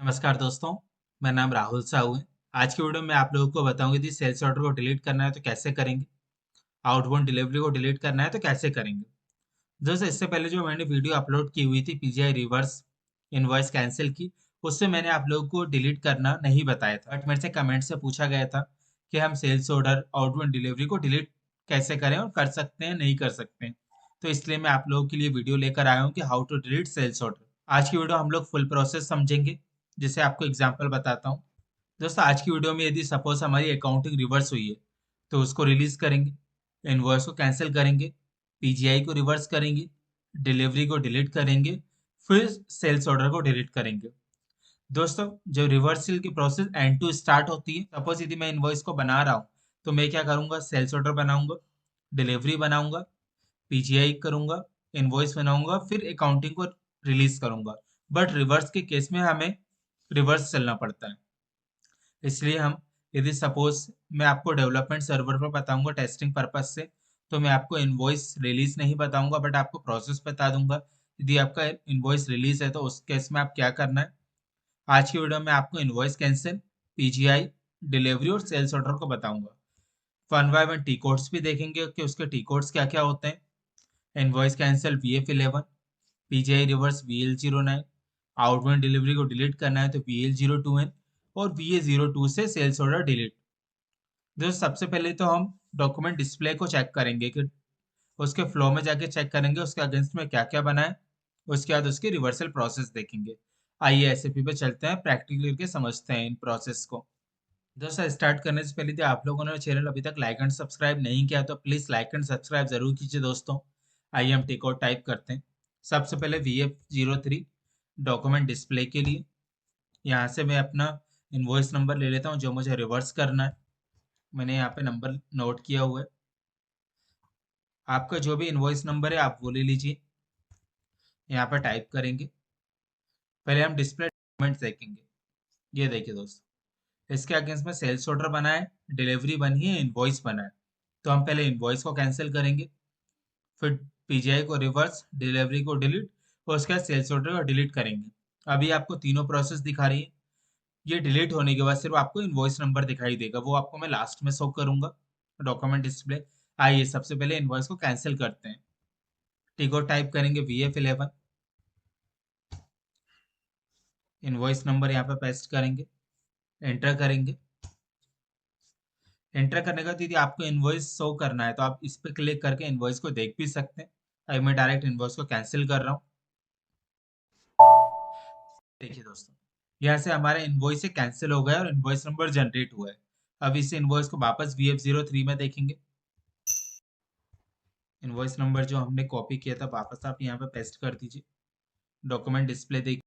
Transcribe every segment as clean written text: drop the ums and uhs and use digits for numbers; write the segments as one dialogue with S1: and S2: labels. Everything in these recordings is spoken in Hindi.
S1: नमस्कार दोस्तों, मेरा नाम राहुल साहू है। आज की वीडियो में आप लोगों को बताऊंगी यदि सेल्स ऑर्डर को डिलीट करना है तो कैसे करेंगे, आउटबाउंड डिलीवरी को डिलीट करना है तो कैसे करेंगे। दोस्तों, इससे पहले जो मैंने वीडियो अपलोड की हुई थी पीजीआई रिवर्स इनवॉइस कैंसिल की, उससे मैंने आप लोगों को डिलीट करना नहीं बताया था। बट मेरे से कमेंट से पूछा गया था कि हम सेल्स ऑर्डर आउटबाउंड डिलीवरी को डिलीट कैसे करें और कर सकते हैं नहीं कर सकते हैं। तो इसलिए मैं आप लोगों के लिए वीडियो लेकर आया हूँ कि how to delete sales order. आज की वीडियो हम लोग फुल प्रोसेस समझेंगे, जिसे आपको एग्जाम्पल बताता हूँ। दोस्तों, आज की वीडियो में यदि सपोज हमारी अकाउंटिंग रिवर्स हुई है तो उसको रिलीज करेंगे, इनवॉइस को कैंसिल करेंगे, पीजीआई को रिवर्स करेंगे, डिलीवरी को डिलीट करेंगे, फिर सेल्स ऑर्डर को डिलीट करेंगे। दोस्तों, जो रिवर्सल की प्रोसेस एंड टू स्टार्ट होती है, सपोज यदि मैं इनवॉइस को बना रहा हूँ तो मैं क्या करूंगा, सेल्स ऑर्डर बनाऊंगा, डिलीवरी बनाऊंगा, पीजीआई करूंगा, इनवॉइस बनाऊंगा, फिर अकाउंटिंग को रिलीज करूंगा। बट रिवर्स के केस में हमें रिवर्स चलना पड़ता है। इसलिए हम, यदि सपोज मैं आपको डेवलपमेंट सर्वर पर बताऊंगा टेस्टिंग पर्पज से, तो मैं आपको इनवॉइस रिलीज नहीं बताऊंगा बट आपको प्रोसेस बता दूंगा। यदि आपका इनवॉइस रिलीज है तो उस केस में आप क्या करना है। आज की वीडियो में आपको इनवॉइस कैंसिल, पीजीआई, डिलीवरी और सेल्स ऑर्डर को बताऊंगा। One by one T codes भी देखेंगे कि उसके टी कोड्स क्या क्या होते हैं। Invoice cancel VF11, PGI reverse VL09, outbound delivery को डिलीट करना है तो VL02N, और VA02 से सेल्स ऑर्डर डिलीट। दोस्त, सबसे पहले तो हम डॉक्यूमेंट डिस्प्ले को चेक करेंगे कि उसके फ्लो में जाके चेक करेंगे उसके अगेंस्ट में क्या क्या बना है। उसके बाद उसकी रिवर्सल प्रोसेस देखेंगे। आइए एसएपी पे चलते हैं, प्रैक्टिकली करके समझते हैं इन प्रोसेस को। दोस्तों, स्टार्ट करने से पहले यदि आप लोगों ने चैनल अभी तक लाइक एंड सब्सक्राइब नहीं किया तो प्लीज लाइक एंड सब्सक्राइब जरूर कीजिए दोस्तों। आइए हम टिक आउट टाइप करते हैं। सबसे पहले VF03 डॉक्यूमेंट डिस्प्ले के लिए, यहाँ से मैं अपना इनवॉइस नंबर ले लेता हूँ जो मुझे रिवर्स करना है। मैंने यहाँ पे नंबर नोट किया हुआ है। आपका जो भी इनवॉइस नंबर है आप वो ले लीजिए, यहाँ पर टाइप करेंगे। पहले हम डिस्प्ले डॉक्यूमेंट देखेंगे। ये देखिए दोस्तों, इसके अगेंस्ट में सेल्स ऑर्डर बना है, डिलीवरी बनी है, इनवॉइस बना है। तो हम पहले इनवॉइस को कैंसिल करेंगे, फिर पीजीआई को रिवर्स, डिलीवरी को डिलीट, और उसके बाद सेल्स ऑर्डर को डिलीट करेंगे। अभी आपको तीनों प्रोसेस दिखा रही है। ये डिलीट होने के बाद सिर्फ आपको इनवॉइस नंबर दिखाई देगा, वो आपको मैं लास्ट में शो करूंगा डॉक्यूमेंट डिस्प्ले। आइए सबसे पहले इनवॉइस को कैंसिल करते हैं। टिको टाइप करेंगे VF11, इनवॉइस नंबर यहाँ पे पेस्ट करेंगे, एंटर करेंगे। एंटर करने के बाद यदि आपको इनवॉइस शो करना है तो आप इस पे क्लिक करके इनवॉइस को देख भी सकते हैं। अभी मैं डायरेक्ट इनवॉइस को कैंसिल कर रहा हूँ। देखिए दोस्तों, यहाँ से हमारा इनवॉइस से कैंसिल हो गया और इनवॉइस नंबर जनरेट हुआ है। अब इस इनवॉइस को वापस VF03 में देखेंगे। इनवॉइस नंबर जो हमने कॉपी किया था वापस आप यहाँ पे पेस्ट कर दीजिए। डॉक्यूमेंट डिस्प्ले देखिए।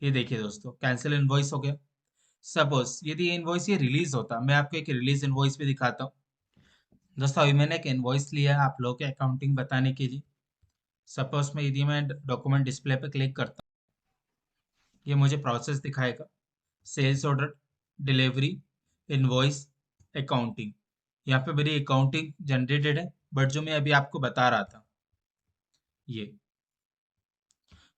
S1: ये देखिए दोस्तों, कैंसिल इनवॉइस हो गया। सपोज यदि ये इनवॉइस ये रिलीज होता, मैं आपको एक रिलीज इनवॉइस भी दिखाता हूँ। दोस्तों, अभी मैंने एक इनवॉइस लिया है आप लोगों के अकाउंटिंग बताने के लिए। सपोज में यदि मैं डॉक्यूमेंट डिस्प्ले पे क्लिक करता हूँ, ये मुझे प्रोसेस दिखाएगा। Sales order, delivery, invoice, accounting. यहाँ पे मेरी अकाउंटिंग जनरेटेड है, बट जो मैं अभी आपको बता रहा था, ये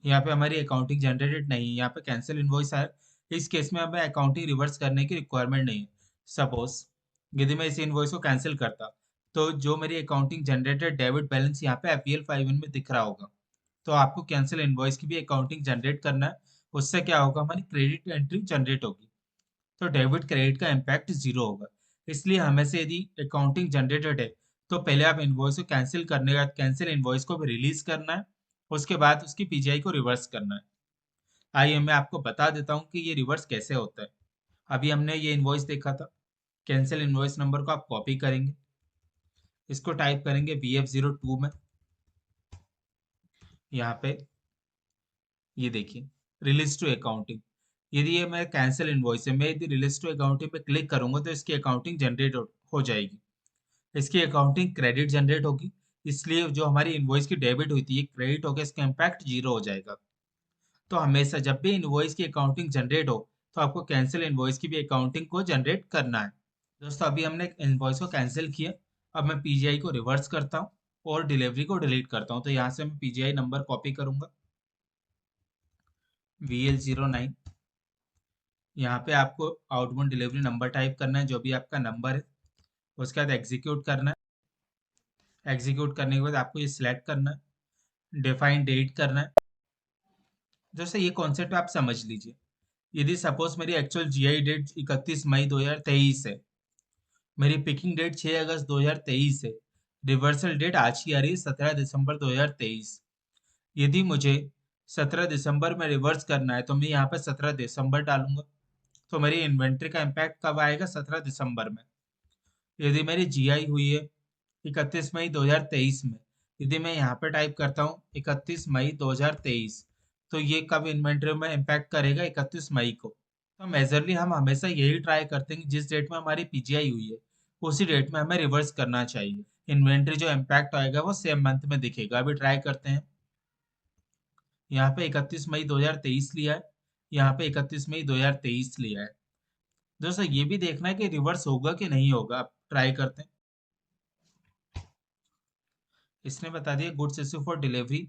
S1: यहाँ पे हमारी अकाउंटिंग जनरेटेड नहीं है, यहाँ पे कैंसिल इनवॉइस आया। इस केस में हमें अकाउंटिंग रिवर्स करने की रिक्वायरमेंट नहीं है। सपोज यदि मैं इस इनवॉइस को कैंसिल करता तो जो मेरी अकाउंटिंग जनरेटेड डेबिट बैलेंस यहाँ पे FEL51 में दिख रहा होगा। तो आपको कैंसिल इनवॉइस की भी अकाउंटिंग जनरेट करना है। उससे क्या होगा, हमारी क्रेडिट एंट्री जनरेट होगी, तो डेबिट क्रेडिट का इम्पैक्ट जीरो होगा। इसलिए हमें से यदि अकाउंटिंग जनरेटेड है तो पहले आप इनवॉइस को कैंसिल करने के बाद कैंसिल इनवॉइस को भी रिलीज करना है। उसके बाद उसकी पीजीआई को रिवर्स करना है। आइए मैं आपको बता देता हूँ कि ये रिवर्स कैसे होता है। अभी हमने ये इनवॉइस देखा था। कैंसिल इनवॉइस नंबर को आप कॉपी करेंगे, इसको टाइप करेंगे VF02 में। यहाँ पे ये देखिए, रिलीज टू अकाउंटिंग। यदि ये मैं कैंसिल इनवॉइस है, मैं यदि रिलीज टू अकाउंटिंग पे क्लिक करूंगा तो इसकी अकाउंटिंग जनरेट हो जाएगी। इसकी अकाउंटिंग क्रेडिट जनरेट होगी। इसलिए जो हमारी इनवॉइस की डेबिट हुई थी ये क्रेडिट होकर इसका इम्पैक्ट जीरो हो जाएगा। तो हमेशा जब भी इनवॉइस की अकाउंटिंग जनरेट हो तो आपको कैंसिल इनवॉइस की भी अकाउंटिंग को जनरेट करना है। दोस्तों, अभी हमने इनवॉइस को कैंसिल किया। अब मैं पीजीआई को रिवर्स करता हूँ और डिलीवरी को डिलीट करता हूँ। तो यहाँ से मैं पीजीआई नंबर कॉपी करूंगा, VL09। यहाँ पे आपको आउटबाउंड डिलीवरी नंबर टाइप करना है, जो भी आपका नंबर है। उसके बाद एग्जीक्यूट करना है। एग्जीक्यूट करने के बाद आपको ये सिलेक्ट करना है, डिफाइन डेट करना है। जैसे ये कॉन्सेप्ट आप समझ लीजिए। यदि सपोज मेरी एक्चुअल जीआई डेट 31 मई 2023 है, मेरी पिकिंग डेट 6 अगस्त 2023 है, रिवर्सल डेट आज की आ रही है 17 दिसंबर 2023। यदि मुझे 17 दिसंबर में रिवर्स करना है तो मैं यहाँ पे 17 दिसंबर डालूंगा। तो मेरी इन्वेंट्री का इम्पैक्ट कब आएगा? 17 दिसंबर में। यदि मेरी जीआई हुई है 31 मई 2023 में, यदि मैं यहाँ पे टाइप करता हूँ 31 मई 2023, तो ये कब इन्वेंट्री में इम्पैक्ट करेगा? 31 मई को। तो मेजरली हम हमेशा यही ट्राई करते हैं कि जिस डेट में हमारी पीजीआई हुई है उसी डेट में हमें रिवर्स करना चाहिए। इन्वेंट्री जो इम्पैक्ट आएगा वो सेम मंथ में दिखेगा। अभी ट्राई करते हैं। यहाँ पे 31 मई 2023 लिया है, यहाँ पे 31 मई 2023 लिया है। दोस्तों ये भी देखना है कि रिवर्स होगा कि नहीं होगा। आप ट्राई करते हैं। इसने बता दिया goods issue for delivery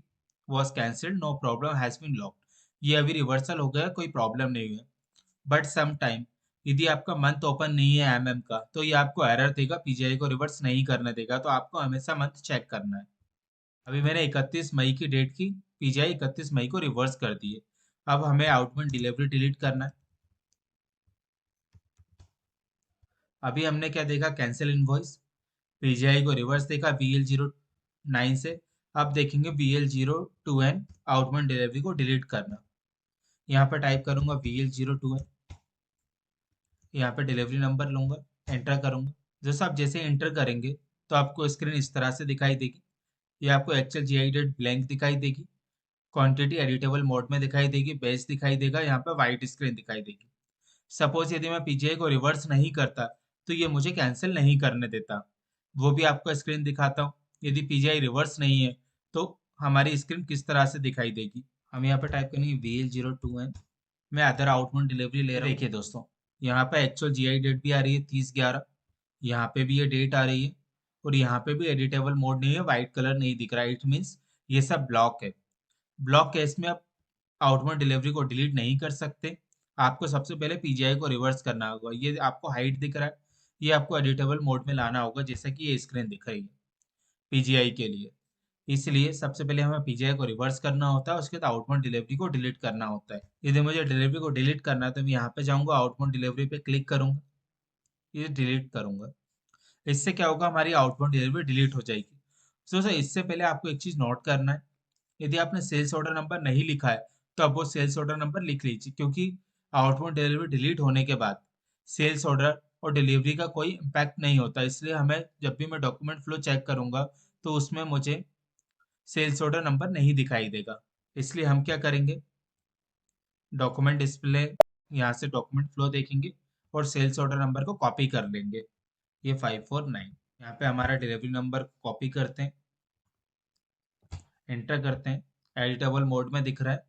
S1: was cancelled, no problem has been locked. ये अभी रिवर्सल हो गया, कोई प्रॉब्लम नहीं है। बट सम टाइम यदि आपका मंथ ओपन नहीं है एमएम का, तो ये आपको एरर देगा, पीजीआई को रिवर्स नहीं करने देगा। तो आपको हमेशा मंथ चेक करना है। अभी मैंने 31 मई की डेट की पीजीआई 31 मई को रिवर्स कर दी है। अब हमें आउटबाउंड डिलीवरी डिलीट करना है। अभी हमने क्या देखा? कैंसिल इनवॉइस, पीजीआई को रिवर्स देखा VL09 से। अब देखेंगे VL02N, आउटबाउंड डिलीवरी को डिलीट करना। यहाँ पर टाइप करूंगा VL02N, यहाँ पे डिलीवरी नंबर लूंगा, एंटर करूंगा। जैसे आप जैसे एंटर करेंगे तो आपको स्क्रीन इस तरह से दिखाई देगी। ये आपको एक्चुअल जीआई डेट ब्लैंक दिखाई देगी, क्वांटिटी एडिटेबल मोड में दिखाई देगी, बेस दिखाई देगा, यहाँ पे वाइट स्क्रीन दिखाई देगी। सपोज यदि मैं पीजीआई को रिवर्स नहीं करता तो ये मुझे कैंसिल नहीं करने देता। वो भी आपको स्क्रीन दिखाता हूँ। यदि पीजीआई रिवर्स नहीं है तो हमारी स्क्रीन किस तरह से दिखाई देगी। हम यहाँ पे टाइप करेंगे VL02N। मैं अदर आउटबाउंड डिलीवरी ले रहा हूँ। देखिए दोस्तों, यहाँ पे एक्चुअल जीआई डेट भी आ रही है 30/11, यहाँ पे भी ये डेट आ रही है, और यहाँ पे भी एडिटेबल मोड नहीं है, व्हाइट कलर नहीं दिख रहा है। इट मीन्स ये सब ब्लॉक है। ब्लॉक केस में आप आउटबाउंड डिलीवरी को डिलीट नहीं कर सकते। आपको सबसे पहले पीजीआई को रिवर्स करना होगा। ये आपको हाइट दिख रहा है, ये आपको एडिटेबल मोड में लाना होगा, जैसा कि ये स्क्रीन दिख रही है पीजीआई के लिए। इसलिए सबसे पहले हमें पीजीआई को रिवर्स करना होता है, उसके बाद आउटबाउंड डिलीवरी को डिलीट करना होता है। यदि मुझे डिलीवरी को डिलीट करना है तो मैं यहाँ पे जाऊँगा, आउटबाउंड डिलीवरी पे क्लिक करूंगा, ये डिलीट करूंगा। इससे क्या होगा? हमारी आउटबाउंड डिलीवरी डिलीट हो जाएगी। सो इससे पहले आपको एक चीज नोट करना है। यदि आपने सेल्स ऑर्डर नंबर नहीं लिखा है तो अब वो सेल्स ऑर्डर नंबर लिख लीजिए, क्योंकि आउटबाउंड डिलीवरी डिलीट होने के बाद सेल्स ऑर्डर और डिलीवरी का कोई इम्पैक्ट नहीं होता। इसलिए हमें जब भी मैं डॉक्यूमेंट फ्लो चेक करूंगा तो उसमें मुझे सेल्स ऑर्डर नंबर नहीं दिखाई देगा। इसलिए हम क्या करेंगे? डॉक्यूमेंट डिस्प्ले, यहाँ से डॉक्यूमेंट फ्लो देखेंगे और सेल्स ऑर्डर नंबर को कॉपी कर लेंगे। ये 549, यहाँ पे हमारा डिलीवरी नंबर कॉपी करते हैं, एंटर करते हैं। एडिटेबल मोड में दिख रहा है,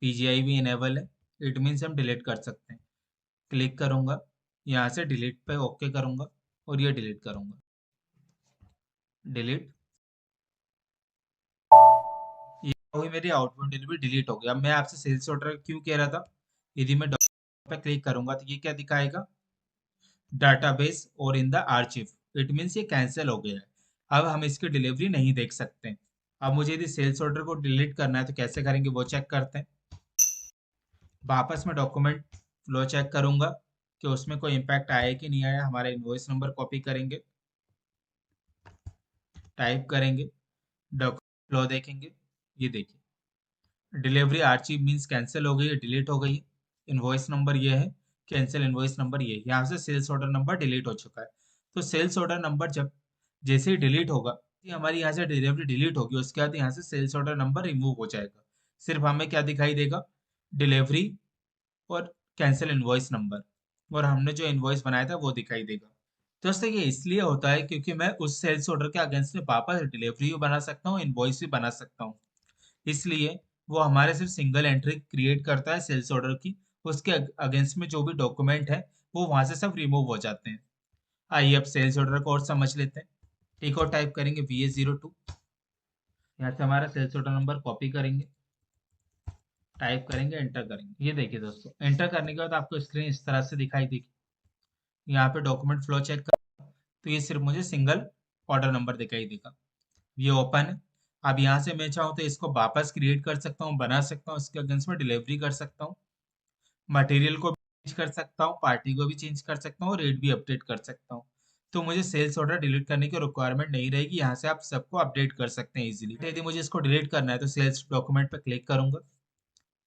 S1: पीजीआई भी इनेबल है, इट मीन्स हम डिलीट कर सकते हैं। क्लिक करूंगा, यहाँ से डिलीट पे ओके करूंगा और ये डिलीट करूंगा। डिलीट, ये हुई मेरी आउटबाउंड डिलीवरी डिलीट हो गया। अब मैं आपसे सेल्स ऑर्डर क्यों कह रहा था? यदि मैं डॉक्यूमेंट पे क्लिक करूंगा तो ये क्या दिखाएगा? डाटाबेस और in the archive. It means ये कैंसिल हो गया है। अब हम इसकी डिलीवरी नहीं देख सकते। अब मुझे यदि सेल्स ऑर्डर को डिलीट करना है तो कैसे करेंगे वो चेक करते हैं। वापस मैं डॉक्यूमेंट फ्लो चेक करूंगा कि उसमें कोई इम्पैक्ट आया कि नहीं आया। हमारा इनवॉइस नंबर कॉपी करेंगे, टाइप करेंगे, डॉक्यूमेंट फ्लो देखेंगे। ये देखिए, डिलीवरी आर्चिव मीन्स कैंसिल हो गई है, डिलीट हो गई है। इनवॉइस नंबर ये है, कैंसिल इनवॉइस नंबर ये है। यहाँ से सेल्स ऑर्डर नंबर डिलीट हो चुका है। तो सेल्स ऑर्डर नंबर जब जैसे ही डिलीट होगा, ये हमारी यहाँ से डिलीवरी डिलीट होगी, उसके बाद यहाँ से सेल्स ऑर्डर नंबर रिमूव हो जाएगा। सिर्फ हमें क्या दिखाई देगा? डिलीवरी और कैंसिल इनवॉइस नंबर, और हमने जो इनवॉइस बनाया था वो दिखाई देगा। दोस्तों ये इसलिए होता है क्योंकि मैं उस सेल्स ऑर्डर के अगेंस्ट में वापस डिलीवरी भी बना सकता हूँ, इनवॉइस भी बना सकता हूँ। इसलिए वो हमारे सिर्फ सिंगल एंट्री क्रिएट करता है सेल्स ऑर्डर की। उसके अगेंस्ट में जो भी डॉक्यूमेंट है वो वहां से सब रिमूव हो जाते हैं। आइए अब सेल्स ऑर्डर को और समझ लेते हैं। ठीक, और टाइप करेंगे VA02, यहाँ से हमारा सेल्स ऑर्डर नंबर कॉपी करेंगे, टाइप करेंगे, एंटर करेंगे। ये देखिए दोस्तों, एंटर करने के बाद आपको स्क्रीन इस तरह से दिखाई देगी। यहाँ पे डॉक्यूमेंट फ्लो चेक कर, तो ये सिर्फ मुझे सिंगल ऑर्डर नंबर दिखाई देगा। ये ओपन है। अब यहाँ से मैं चाहूँ तो इसको वापस क्रिएट कर सकता हूँ, बना सकता हूँ, इसके अगेंस्ट में डिलीवरी कर सकता हूँ, मटेरियल को भी चेंज कर सकता हूँ, पार्टी को भी चेंज कर सकता हूँ, रेट भी अपडेट कर सकता हूँ। तो मुझे सेल्स ऑर्डर डिलीट करने की रिक्वायरमेंट नहीं रहेगी, यहाँ से आप सबको अपडेट कर सकते हैं इजीली। यदि मुझे इसको डिलीट करना है तो सेल्स डॉक्यूमेंट पर क्लिक करूंगा,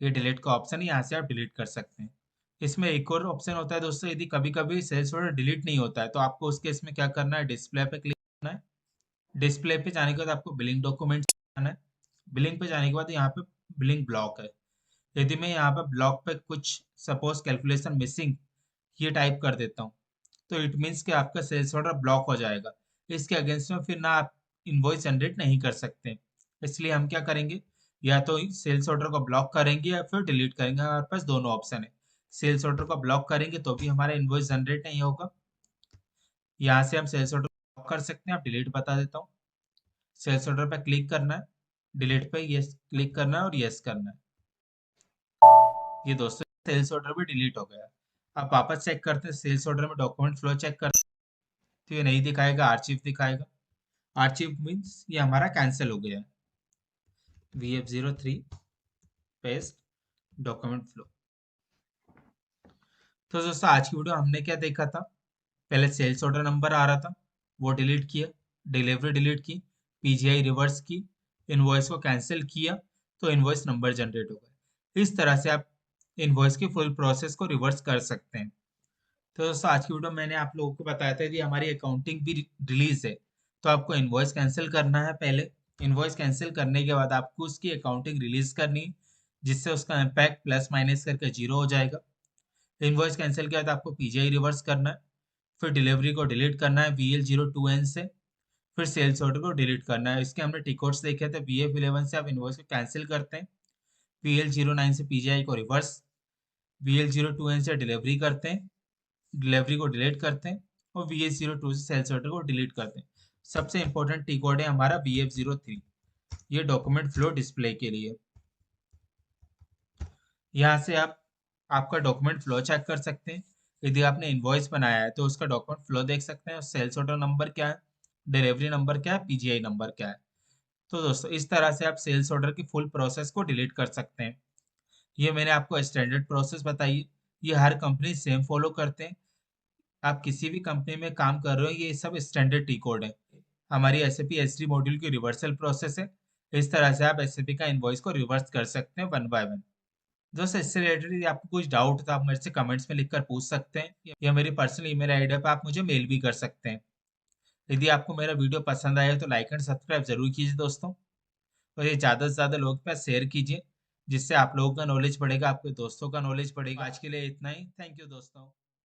S1: ये डिलीट का ऑप्शन है, यहाँ से आप डिलीट कर सकते हैं। इसमें एक और ऑप्शन होता है दोस्तों, यदि कभी कभी सेल्स ऑर्डर डिलीट नहीं होता है तो आपको उस केस में क्या करना है, डिस्प्ले पे क्लिक करना है। डिस्प्ले पे जाने के बाद आपको बिलिंग डॉक्यूमेंट जाना है। बिलिंग पे जाने के बाद यहाँ पे बिलिंग ब्लॉक है। यदि मैं यहाँ पे ब्लॉक पे कुछ सपोज कैलकुलेशन मिसिंग ये टाइप कर देता हूँ, तो इट मीन्स कि आपका सेल्स ऑर्डर ब्लॉक हो जाएगा। इसके अगेंस्ट में फिर ना आप इनवॉइस जनरेट नहीं कर सकते। इसलिए हम क्या करेंगे, या तो सेल्स ऑर्डर को ब्लॉक करेंगे या फिर डिलीट करेंगे। हमारे पास दोनों ऑप्शन है। सेल्स ऑर्डर को ब्लॉक करेंगे तो भी हमारा इनवॉइस जनरेट नहीं होगा। यहाँ से हम सेल्स ऑर्डर ब्लॉक कर सकते हैं। आप डिलीट बता देता हूँ। सेल्स ऑर्डर पे क्लिक करना है, डिलीट पे यस क्लिक करना है और यस करना है। ये दोस्तों सेल्स ऑर्डर भी डिलीट हो गया। अब वापस चेक करते हैं सेल्स ऑर्डर में डॉक्यूमेंट फ्लो चेक करते हैं, तो ये नहीं दिखाएगा, आर्चिव दिखाएगा। आर्चिव मीन्स ये हमारा कैंसिल हो गया है। VF03 paste document flow. तो दोस्तों आज की वीडियो हमने क्या देखा था, पहले सेल्स ऑर्डर नंबर आ रहा था, वो डिलीट किया, डिलीवरी डिलीट की, PGI रिवर्स की, इनवॉइस को कैंसिल किया, तो इनवॉइस नंबर जनरेट हो गया। इस तरह से आप इनवॉइस की फुल प्रोसेस को रिवर्स कर सकते हैं। तो दोस्तों आज की वीडियो में मैंने आप लोगों को बताया था, यदि हमारी अकाउंटिंग भी रिलीज है तो आपको इनवॉइस कैंसिल करना है पहले। इनवॉइस कैंसिल करने के बाद आपको उसकी अकाउंटिंग रिलीज करनी है, जिससे उसका इम्पैक्ट प्लस माइनस करके जीरो हो जाएगा। इनवॉइस कैंसिल के बाद आपको PGI रिवर्स करना है, फिर डिलीवरी को डिलीट करना है VL02N से, फिर सेल्स ऑर्डर को डिलीट करना है। इसके हमने टिकॉट्स देखे थे। VF11 से आप इनवॉइस को कैंसिल करते हैं, VL09 से PGI को रिवर्स, VL02N से डिलीवरी करते हैं, डिलीवरी को डिलीट करते हैं, और VH02 से सेल्स ऑर्डर को डिलीट करते हैं। सबसे इंपॉर्टेंट टी कोड है हमारा VF03, ये डॉक्यूमेंट फ्लो डिस्प्ले के लिए। यहाँ से आप आपका डॉक्यूमेंट फ्लो चेक कर सकते हैं। यदि आपने इनवॉइस बनाया है तो उसका डॉक्यूमेंट फ्लो देख सकते हैं, सेल्स ऑर्डर नंबर क्या है, डिलीवरी नंबर क्या है, PGI नंबर क्या है। तो दोस्तों इस तरह से आप सेल्स ऑर्डर की फुल प्रोसेस को डिलीट कर सकते हैं। ये मैंने आपको स्टैंडर्ड प्रोसेस बताई है, ये हर कंपनी सेम फॉलो करते हैं। आप किसी भी कंपनी में काम कर रहे हो, ये सब स्टैंडर्ड टी कोड है। हमारी SAP SD मॉड्यूल की रिवर्सल प्रोसेस है। इस तरह से आप SAP का इनवॉइस को रिवर्स कर सकते हैं वन बाय वन। दोस्तों इससे रिलेटेड यदि आपको कुछ डाउट तो आप मेरे से कमेंट्स में लिखकर पूछ सकते हैं, या मेरी पर्सनल ईमेल आईडी पर आप मुझे मेल भी कर सकते हैं। यदि आपको मेरा वीडियो पसंद आया तो लाइक एंड सब्सक्राइब जरूर कीजिए दोस्तों, और ये ज़्यादा से ज़्यादा लोगों के पास शेयर कीजिए, जिससे आप लोगों का नॉलेज बढ़ेगा, आपके दोस्तों का नॉलेज बढ़ेगा। आज के लिए इतना ही। थैंक यू दोस्तों।